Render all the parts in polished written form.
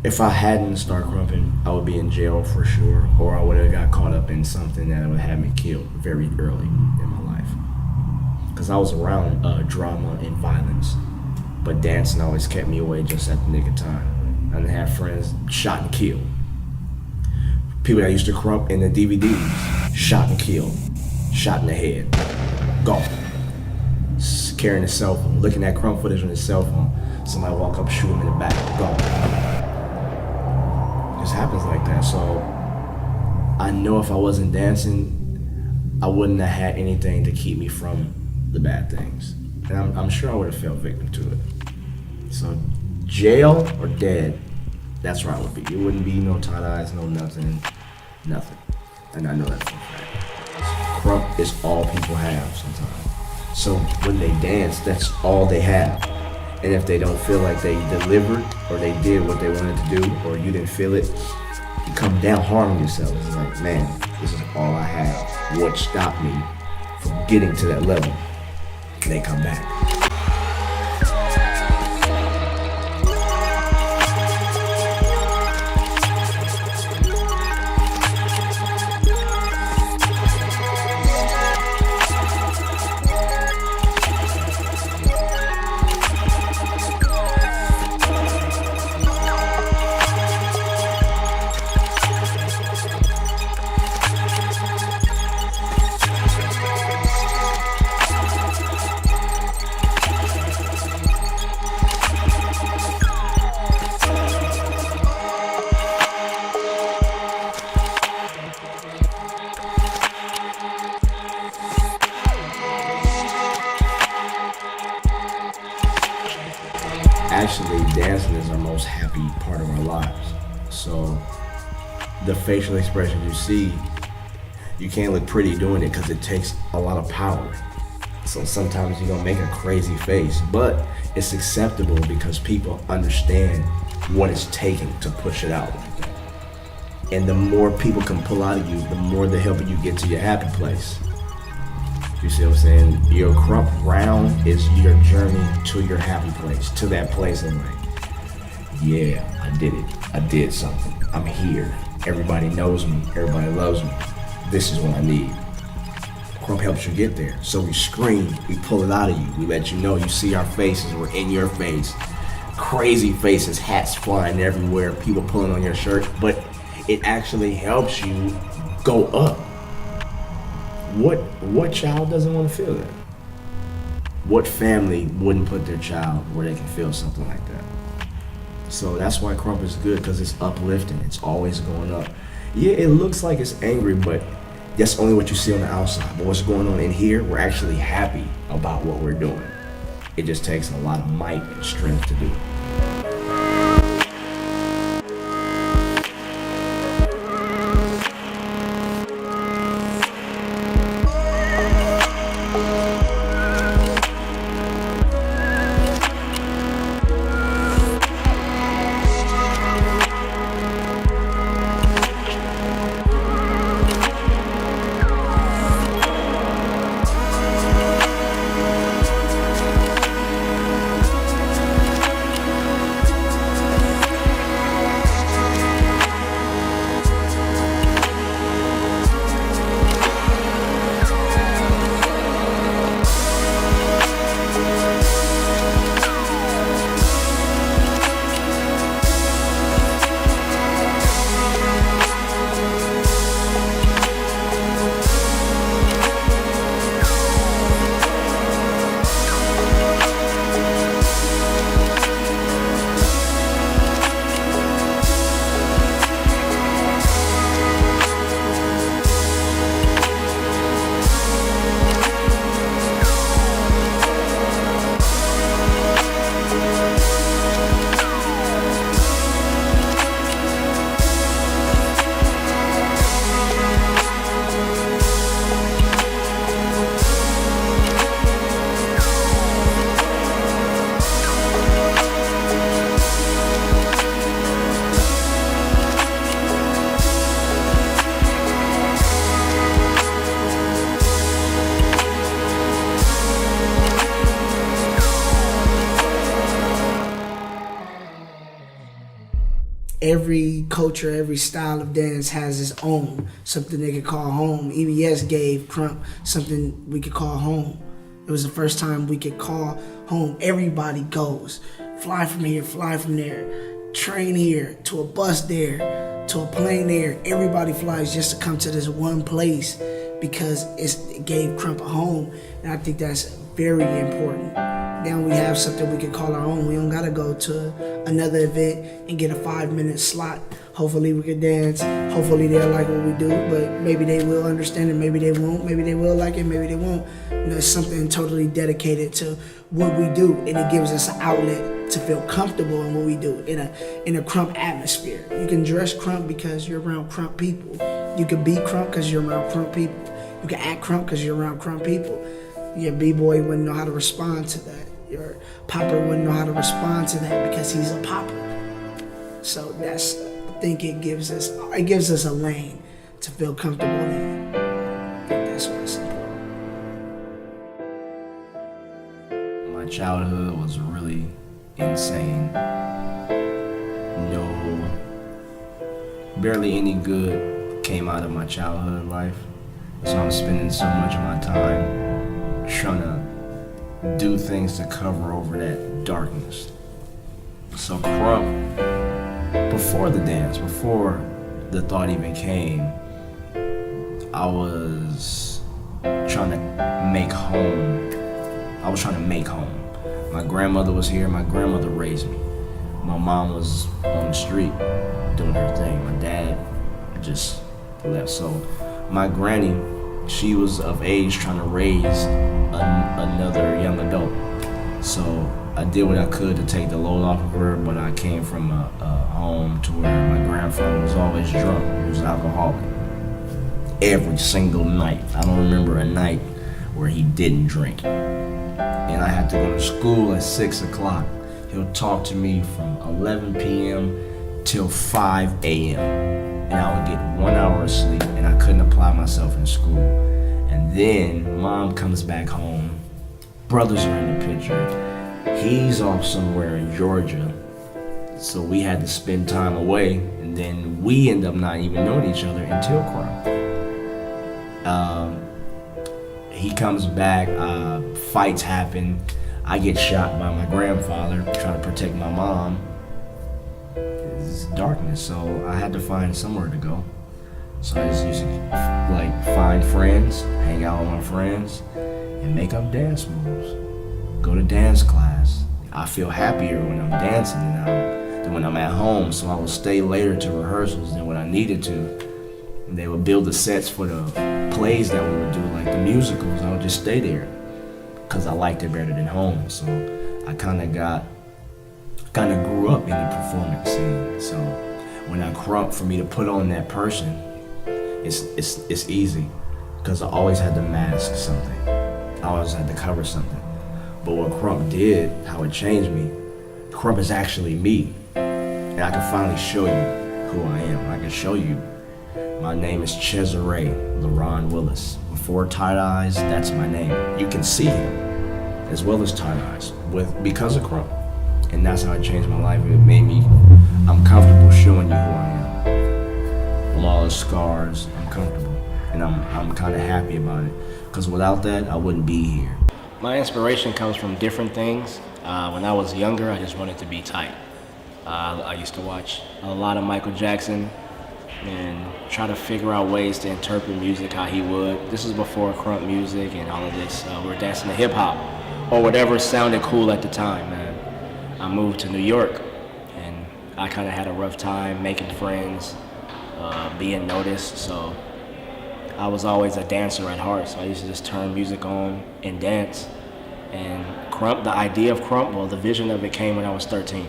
If I hadn't started Krumping, I would be in jail for sure, or I would have got caught up in something that would have me killed very early in my life. Because I was around drama and violence, but dancing always kept me away just at the nick of time. I didn't have friends shot and killed. People that used to Krump in the DVDs, shot and killed, shot in the head, gone. Carrying his cell phone, looking at Krump footage on his cell phone, somebody walk up, shoot him in the back, gone. Just happens like that. So I know if I wasn't dancing, I wouldn't have had anything to keep me from the bad things. And I'm sure I would have fell victim to it. So jail or dead, that's where I would be. It wouldn't be no tight eyes, no nothing. And I know that for a fact. Krump is all people have sometimes. So when they dance, that's all they have. And if they don't feel like they delivered or they did what they wanted to do or you didn't feel it, you come down hard on yourself. It's like, man, this is all I have. What stopped me from getting to that level? And they come back. Actually, dancing is our most happy part of our lives. So the facial expressions you see, you can't look pretty doing it because it takes a lot of power. So sometimes you're gonna make a crazy face, but it's acceptable because people understand what it's taking to push it out like that. And the more people can pull out of you, the more they're helping you get to your happy place. You see what I'm saying? Your Krump round is your journey to your happy place, to that place and like, yeah, I did it. I did something. I'm here. Everybody knows me. Everybody loves me. This is what I need. Krump helps you get there. So we scream, we pull it out of you. We let you know, you see our faces, we're in your face. Crazy faces, hats flying everywhere, people pulling on your shirt, but it actually helps you go up. What child doesn't want to feel that? What family wouldn't put their child where they can feel something like that? So that's why Krump is good, because it's uplifting. It's always going up. Yeah, it looks like it's angry, but that's only what you see on the outside. But what's going on in here, we're actually happy about what we're doing. It just takes a lot of might and strength to do it. every culture, every style of dance has its own, something they could call home. EBS gave Krump something we could call home. It was the first time we could call home. Everybody goes. Fly from here, fly from there. Train here, to a bus there, to a plane there. Everybody flies just to come to this one place because it gave Krump a home. And I think that's very important. Now we have something we can call our own. We don't gotta go to another event and get a 5-minute slot. Hopefully we can dance. Hopefully they'll like what we do, but maybe they will understand it, maybe they won't. Maybe they will like it, maybe they won't. You know, it's something totally dedicated to what we do, and it gives us an outlet to feel comfortable in what we do in a Krump atmosphere. You can dress Krump because you're around Krump people. You can be Krump because you're around Krump people. You can act Krump because you're around Krump people. Your B-boy wouldn't know how to respond to that. Your popper wouldn't know how to respond to that because he's a popper. So that's, I think it gives us a lane to feel comfortable in. I think that's what's important. My childhood was really insane. Barely any good came out of my childhood life. So I'm spending so much of my time trying to do things to cover over that darkness. So Krump, before the dance, before the thought even came, I was trying to make home. My grandmother was here, my grandmother raised me. My mom was on the street doing her thing. My dad just left. So my granny, she was of age trying to raise another young adult. So I did what I could to take the load off of her, but I came from a home to where my grandfather was always drunk. He was an alcoholic. Every single night. I don't remember a night where he didn't drink. And I had to go to school at 6 o'clock. He'll talk to me from 11 p.m. till 5 a.m. And I would get 1 hour of sleep, and I couldn't apply myself in school. And then mom comes back home. Brothers are in the picture. He's off somewhere in Georgia. So we had to spend time away, and then we end up not even knowing each other until Krump. He comes back, fights happen. I get shot by my grandfather trying to protect my mom. It's darkness, so I had to find somewhere to go. So I just used to find friends, hang out with my friends, and make up dance moves. Go to dance class. I feel happier when I'm dancing than when I'm at home, so I would stay later to rehearsals than what I needed to. And they would build the sets for the plays that we would do, like the musicals. I would just stay there because I liked it better than home. So I kind of grew up in the performance scene. So when I Krump, for me to put on that person, it's easy because I always had to mask something. I always had to cover something. But what Krump did, how it changed me, Krump is actually me. And I can finally show you who I am. I can show you. My name is Cesare LaRon Willis. Before Tight Eyes, that's my name. You can see him, as well as Tight Eyes, because of Krump. And that's how it changed my life. It made me, I'm comfortable showing you who I am. Flawless scars, I'm comfortable. And I'm kind of happy about it. Because without that, I wouldn't be here. My inspiration comes from different things. When I was younger, I just wanted to be tight. I used to watch a lot of Michael Jackson and try to figure out ways to interpret music how he would. This is before Krump music and all of this. We were dancing to hip hop or whatever sounded cool at the time, man. I moved to New York and I kind of had a rough time making friends, being noticed. So I was always a dancer at heart. So I used to just turn music on and dance. And Krump, the idea of Krump, well, the vision of it came when I was 13.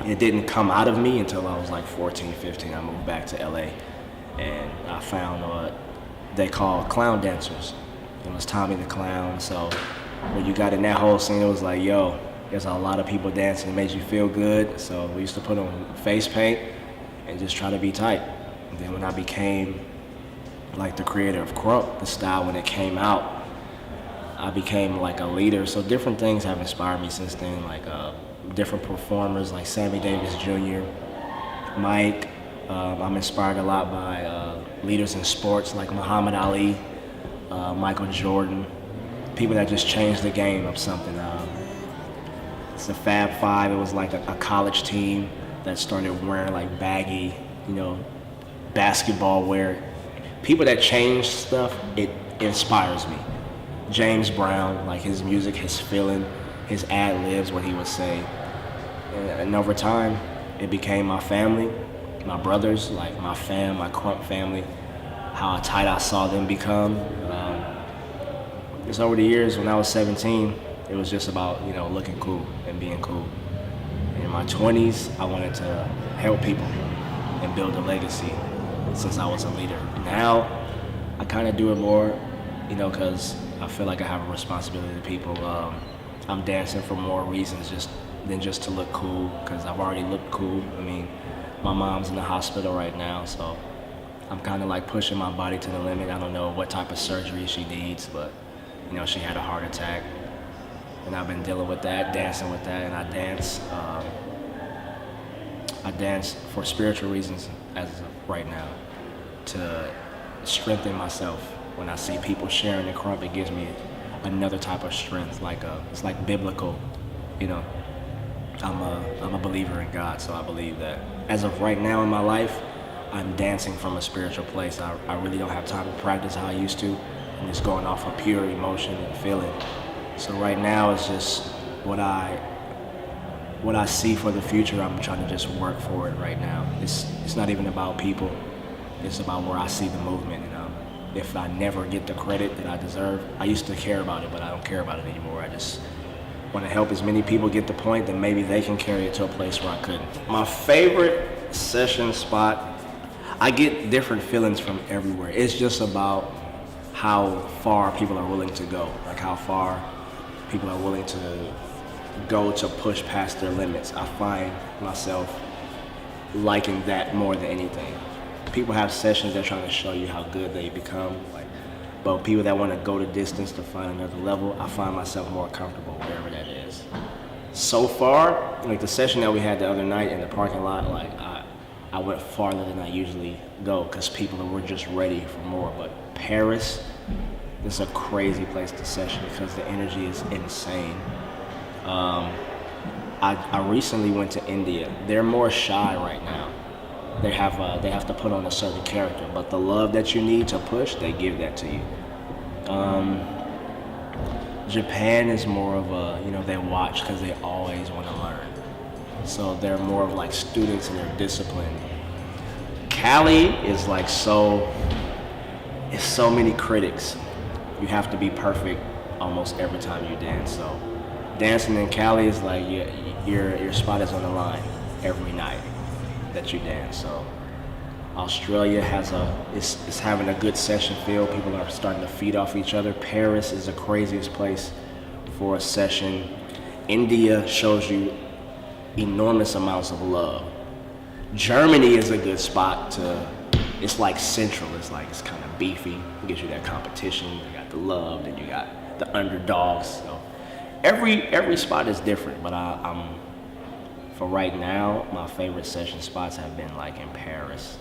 It didn't come out of me until I was like 14, 15. I moved back to LA and I found what they call clown dancers. It was Tommy the Clown. So when you got in that whole scene, it was like, yo, there's a lot of people dancing. It made you feel good. So we used to put on face paint and just try to be tight. And then when I became like the creator of Krump, the style when it came out, I became like a leader. So different things have inspired me since then, like different performers like Sammy Davis Jr., Mike. I'm inspired a lot by leaders in sports like Muhammad Ali, Michael Jordan, people that just changed the game of something. It's the Fab Five. It was like a college team that started wearing like baggy, basketball wear. People that change stuff, it inspires me. James Brown, like his music, his feeling, his ad-libs, what he would say. And over time, it became my family, my brothers, like my Krump family, how tight I saw them become. Just over the years, when I was 17, it was just about, looking cool and being cool. And in my 20s, I wanted to help people and build a legacy since I was a leader. Now, I kind of do it more, because I feel like I have a responsibility to people. I'm dancing for more reasons than just to look cool, because I've already looked cool. I mean, my mom's in the hospital right now, so I'm kind of like pushing my body to the limit. I don't know what type of surgery she needs, but she had a heart attack, and I've been dealing with that, dancing with that, and I dance for spiritual reasons as of right now, to strengthen myself. When I see people sharing in Krump, it gives me another type of strength, it's like biblical, I'm a believer in God, so I believe that as of right now in my life, I'm dancing from a spiritual place. I really don't have time to practice how I used to. I'm just going off of pure emotion and feeling. So right now it's just what I see for the future. I'm trying to just work for it right now. It's not even about people. It's about where I see the movement. If I never get the credit that I deserve, I used to care about it, but I don't care about it anymore. I just want to help as many people get the point that maybe they can carry it to a place where I couldn't. My favorite session spot, I get different feelings from everywhere. It's just about how far people are willing to go, like how far people are willing to go to push past their limits. I find myself liking that more than anything. People have sessions they're trying to show you how good they become, but people that want to go the distance to find another level, I find myself more comfortable wherever that is. So far, like the session that we had the other night in the parking lot, I went farther than I usually go because people were just ready for more. But Paris is a crazy place to session because the energy is insane. I recently went to India. They're more shy right now. They have to put on a certain character, but the love that you need to push, they give that to you. Japan is more of a, they watch because they always want to learn. So they're more of like students and they're disciplined. Cali is like it's so many critics. You have to be perfect almost every time you dance. So dancing in Cali is like your spot is on the line every night that you dance. So Australia is having a good session feel. People are starting to feed off each other. Paris is the craziest place for a session. India shows you enormous amounts of love. Germany is a good spot it's like central. It's kind of beefy. It gives you that competition. You got the love, then you got the underdogs. So every spot is different, but I'm for right now, my favorite session spots have been like in Paris.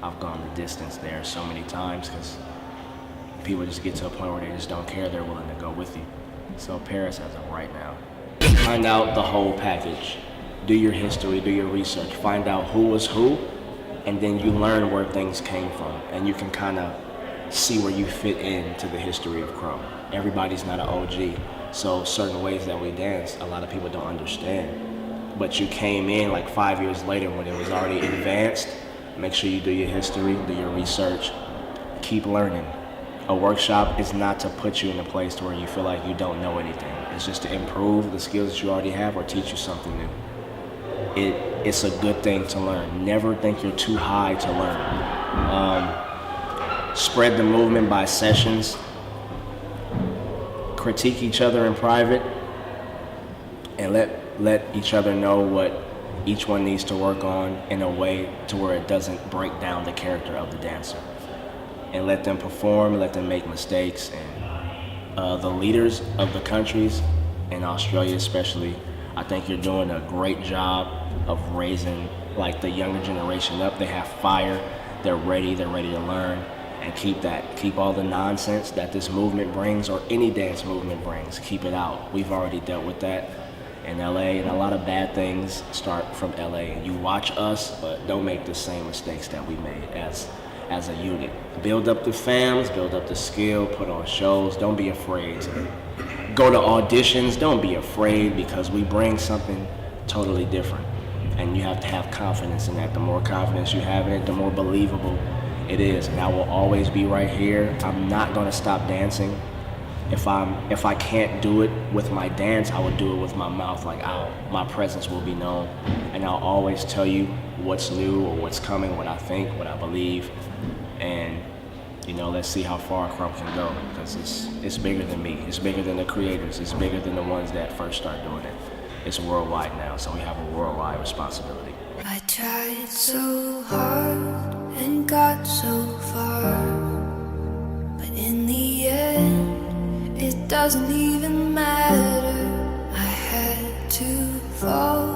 I've gone the distance there so many times because people just get to a point where they just don't care. They're willing to go with you. So Paris as of right now. Find out the whole package. Do your history, do your research. Find out who was who, and then you learn where things came from. And you can kind of see where you fit into the history of Krump. Everybody's not an OG. So certain ways that we dance, a lot of people don't understand. But you came in like 5 years later when it was already advanced. Make sure you do your history, do your research, keep learning. A workshop is not to put you in a place where you feel like you don't know anything. It's just to improve the skills that you already have or teach you something new. It's a good thing to learn. Never think you're too high to learn. Spread the movement by sessions. Critique each other in private, and let each other know what each one needs to work on in a way to where it doesn't break down the character of the dancer. And let them perform, let them make mistakes. And the leaders of the countries, in Australia especially, I think you're doing a great job of raising like the younger generation up. They have fire, they're ready to learn, and keep all the nonsense that this movement brings, or any dance movement brings, keep it out. We've already dealt with that in LA, and a lot of bad things start from LA. And you watch us, but don't make the same mistakes that we made as a unit. Build up the fams, build up the skill, put on shows. Don't be afraid to go to auditions. Don't be afraid, because we bring something totally different, and you have to have confidence in that. The more confidence you have in it, the more believable it is. And I will always be right here. I'm not going to stop dancing. If I can't do it with my dance, I will do it with my mouth. Like my presence will be known, and I'll always tell you what's new or what's coming, what I think, what I believe, and let's see how far Krump can go, because it's bigger than me. It's bigger than the creators. It's bigger than the ones that first started doing it. It's worldwide now, so we have a worldwide responsibility. I tried so hard and got so far, but in the end, it doesn't even matter. I had to fall